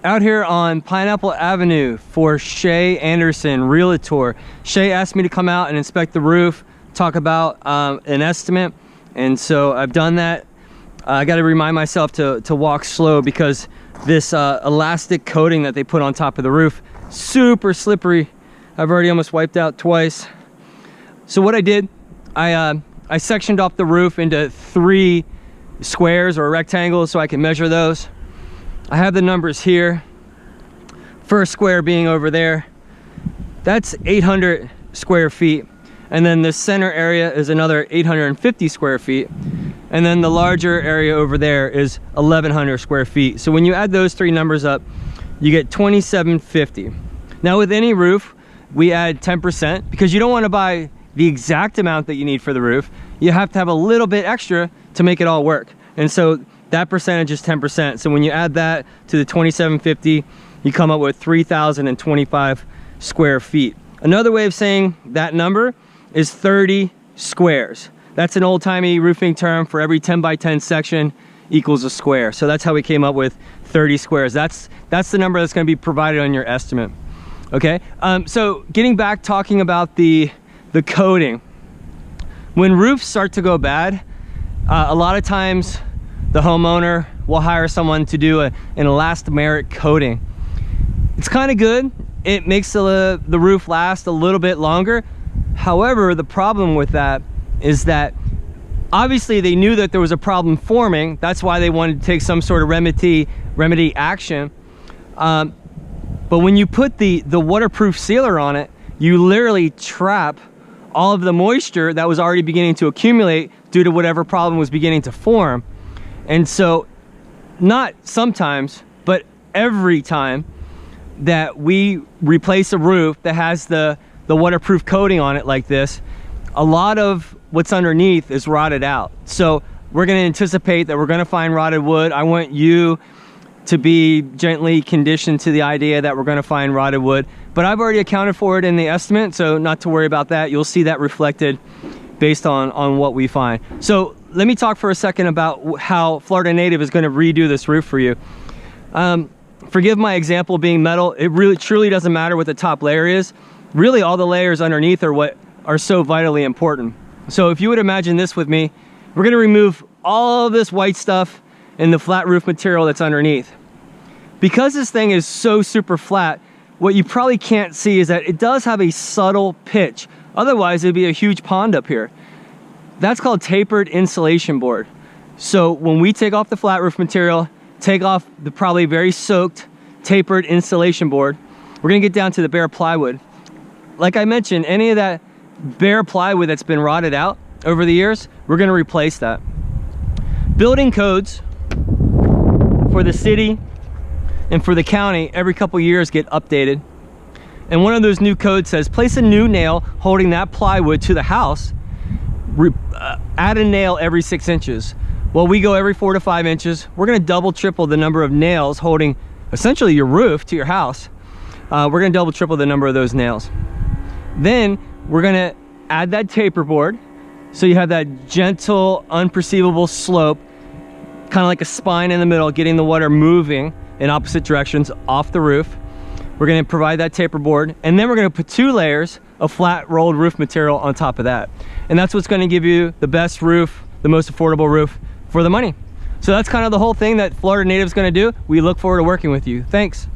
Out here on Pineapple Avenue for Shey Anderson, Realtor. Shey asked me to come out and inspect the roof, talk about an estimate, and so I've done that. I got to remind myself to walk slow because this elastic coating that they put on top of the roof, super slippery. I've already almost wiped out twice. So what I did, I sectioned off the roof into 3 squares or rectangles so I can measure those. I have the numbers here. First square being over there, that's 800 square feet. And then the center area is another 850 square feet. And then the larger area over there is 1100 square feet. So when you add those 3 numbers up, you get 2750. Now with any roof, we add 10% because you don't want to buy the exact amount that you need for the roof. You have to have a little bit extra to make it all work. And so that percentage is 10%. So when you add that to the 2750, you come up with 3,025 square feet. Another way of saying that number is 30 squares. That's an old-timey roofing term for every 10 by 10 section equals a square. So that's how we came up with 30 squares. That's the number that's going to be provided on your estimate. Okay, so getting back, talking about the coating. When roofs start to go bad, a lot of times the homeowner will hire someone to do an elastomeric coating. It's kind of good. It makes the roof last a little bit longer. However, the problem with that is that obviously they knew that there was a problem forming. That's why they wanted to take some sort of remedy action. But when you put the waterproof sealer on it, you literally trap all of the moisture that was already beginning to accumulate due to whatever problem was beginning to form. And so not sometimes, but every time that we replace a roof that has the waterproof coating on it like this, a lot of what's underneath is rotted out. So we're going to anticipate that we're going to find rotted wood. I want you to be gently conditioned to the idea that we're going to find rotted wood, but I've already accounted for it in the estimate, so not to worry about that. You'll see that reflected based on what we find. So let me talk for a second about how Florida Native is going to redo this roof for you. Forgive my example being metal. It really truly doesn't matter what the top layer is. Really all the layers underneath are what are so vitally important. So if you would imagine this with me, we're going to remove all of this white stuff and the flat roof material that's underneath. Because this thing is so super flat, what you probably can't see is that it does have a subtle pitch. Otherwise it'd be a huge pond up here. That's called tapered insulation board. So when we take off the flat roof material, take off the probably very soaked tapered insulation board, we're gonna get down to the bare plywood. Like I mentioned, any of that bare plywood that's been rotted out over the years, we're gonna replace that. Building codes for the city and for the county every couple years get updated. And one of those new codes says, place a new nail holding that plywood to the house, add a nail every 6 inches. Well, we go every 4 to 5 inches. We're gonna double, triple the number of nails holding essentially your roof to your house. We're gonna double, triple the number of those nails. Then we're gonna add that taper board. So you have that gentle, unperceivable slope, kind of like a spine in the middle, getting the water moving in opposite directions off the roof. We're gonna provide that taper board, and then we're gonna put 2 layers of flat rolled roof material on top of that. And that's what's gonna give you the best roof, the most affordable roof for the money. So that's kind of the whole thing that Florida Native is gonna do. We look forward to working with you. Thanks.